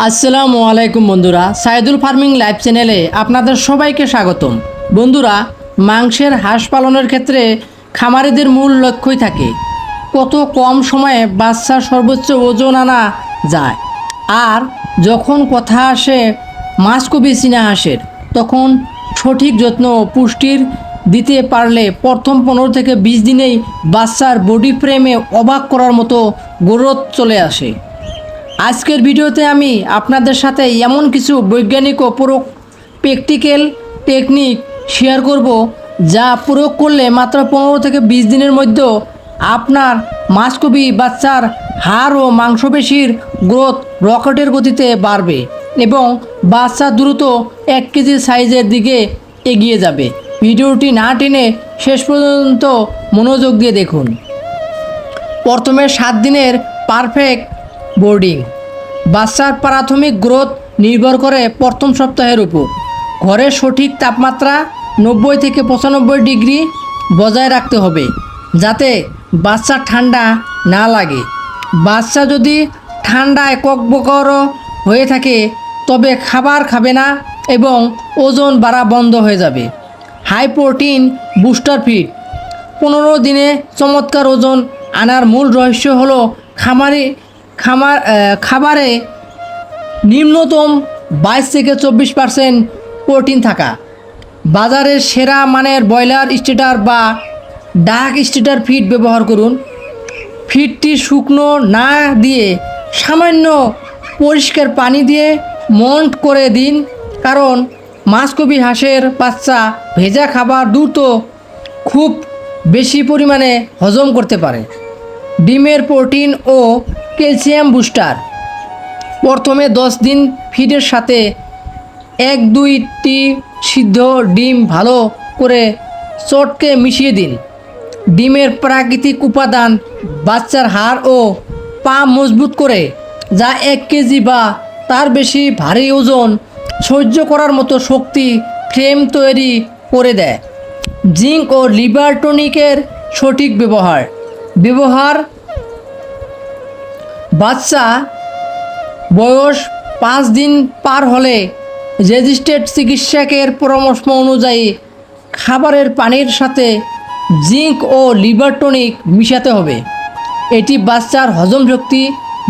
আসসালামু আলাইকুম বন্ধুরা, সাইদুল ফার্মিং লাইভ চ্যানেলে আপনাদের সবাইকে স্বাগতম। বন্ধুরা, মাংসের হাঁস পালনের ক্ষেত্রে খামারিদের মূল লক্ষ্যই থাকে কত কম সময়ে বাচ্চার সর্বোচ্চ ওজন আনা যায়। আর যখন কথা আসে মাসকবি চীনা হাঁসের, তখন সঠিক যত্ন ও পুষ্টির দিতে পারলে প্রথম 15 থেকে 20 দিনেই বাচ্চার বডি ফ্রেমে অবাক করার মতো গ্রোথ চলে আসে। আজকের ভিডিওতে আমি আপনাদের সাথে এমন কিছু বৈজ্ঞানিক ও প্র্যাকটিক্যাল টেকনিক শেয়ার করব, যা প্রয়োগ করলে মাত্র 15 থেকে 20 দিনের মধ্যে আপনার মাসকবি বাচ্চার হাড় ও মাংসপেশির গ্রোথ রকেটের গতিতে বাড়বে এবং বাচ্চা দ্রুত 1 কেজি সাইজের দিকে এগিয়ে যাবে। ভিডিওটি না টেনে শেষ পর্যন্ত মনোযোগ দিয়ে দেখুন। প্রথমে 7 দিনের পারফেক্ট বোর্ডিং। বাচ্চার প্রাথমিক গ্রোথ নির্ভর করে প্রথম সপ্তাহের উপর। ঘরের সঠিক তাপমাত্রা 90 থেকে 95 ডিগ্রি বজায় রাখতে হবে, যাতে বাচ্চা ঠান্ডা না লাগে। বাচ্চা যদি ঠান্ডায় ককবকর হয়ে থাকে, তবে খাবার খাবে না এবং ওজন বাড়া বন্ধ হয়ে যাবে। High protein booster feed. 15 দিনে চমৎকার ওজন আনার মূল রহস্য হলো খাবারে নিম্নতম 22 থেকে 24% প্রোটিন থাকা। বাজারের সেরা মানের ব্রয়লার স্টেটার বা ডাক স্টেটার ফিড ব্যবহার করুন। ফিডটি শুকনো না দিয়ে সামান্য পরিষ্কার পানি দিয়ে মন্ট করে দিন, কারণ মাসকবি হাঁসের বাচ্চা ভেজা খাবার দ্রুত খুব বেশি পরিমাণে হজম করতে পারে। ডিমের প্রোটিন ও ক্যালসিয়াম বুস্টার। প্রথমে 10 দিন ফিডের সাথে 1-2টি সিদ্ধ ডিম ভালো করে চটকে মিশিয়ে দিন। ডিমের প্রাকৃতিক উপাদান বাচ্চার হাড় ও পা মজবুত করে, যা 1 কেজি বা তার বেশি ভারী ওজন সহ্য করার মতো শক্তি ফ্রেম তৈরি করে দেয়। জিঙ্ক ও লিভার টনিকের সঠিক ব্যবহার। বাচ্চা বয়স 5 দিন পার হলে রেজিস্টার্ড চিকিৎসকের পরামর্শ অনুযায়ী খাবারের পানির সাথে জিঙ্ক ও লিভার টনিক মিশাতে হবে। এটি বাচ্চার হজম শক্তি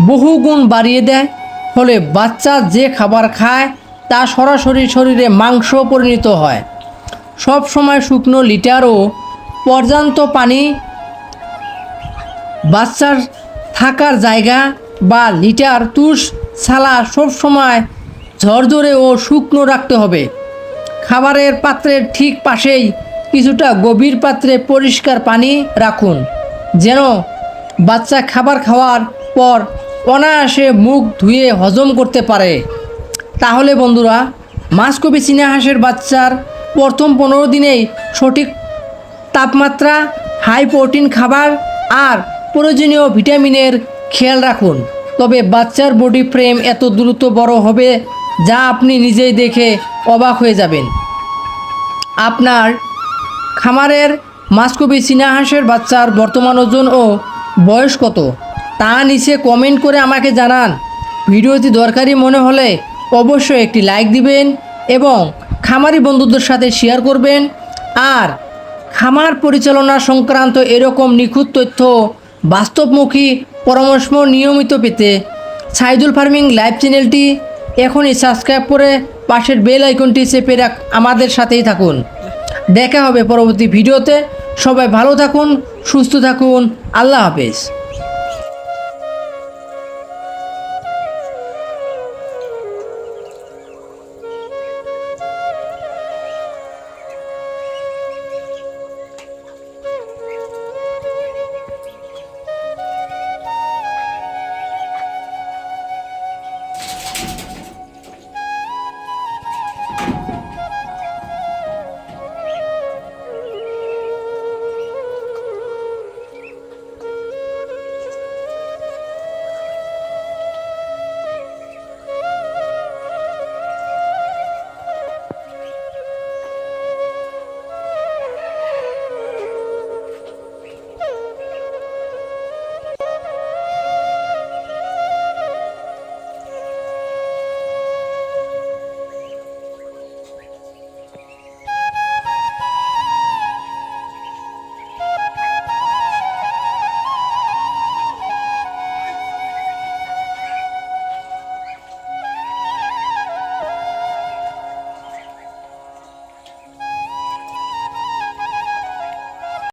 বহুগুণ বাড়িয়ে দেয়, ফলে বাচ্চা যে খাবার খায় তা সরাসরি শরীরে মাংস পরিণত হয়। সব সময় শুকনো লিটার ও পর্যাপ্ত পানি বাচ্চার থাকার জায়গা বা লিটার তুষ ছালা সবসময় ঝরঝরে ও শুকনো রাখতে হবে। খাবারের পাত্রের ঠিক পাশেই কিছুটা গভীর পাত্রে পরিষ্কার পানি রাখুন, যেন বাচ্চা খাবার খাওয়ার পর অনায়াসে মুখ ধুয়ে হজম করতে পারে। তাহলে বন্ধুরা, মাসকবি চীনা হাঁসের বাচ্চার প্রথম 15 দিনেই সঠিক তাপমাত্রা, হাই প্রোটিন খাবার আর প্রয়োজনীয় ভিটামিনের খেয়াল রাখুন, তবে বাচ্চার বডি ফ্রেম এত দ্রুত বড় হবে যা আপনি নিজেই দেখে অবাক হয়ে যাবেন। আপনার খামারের মাসকবি চীনা হাঁসের বাচ্চার বর্তমান ওজন ও বয়স কত তা নিচে কমেন্ট করে আমাকে জানান। ভিডিওটি দরকারি মনে হলে অবশ্যই একটি লাইক দিবেন এবং খামারি বন্ধুদের সাথে শেয়ার করবেন। আর খামার পরিচালনা সংক্রান্ত এরকম নিখুঁত তথ্য, বাস্তবমুখী পরামর্শ নিয়মিত পেতে সাইদুল ফার্মিং লাইভ চ্যানেলটি এখনই সাবস্ক্রাইব করে পাশের বেল আইকনটি চেপে আমাদের সাথেই থাকুন। দেখা হবে পরবর্তী ভিডিওতে। সবাই ভালো থাকুন, সুস্থ থাকুন। আল্লাহ হাফেজ।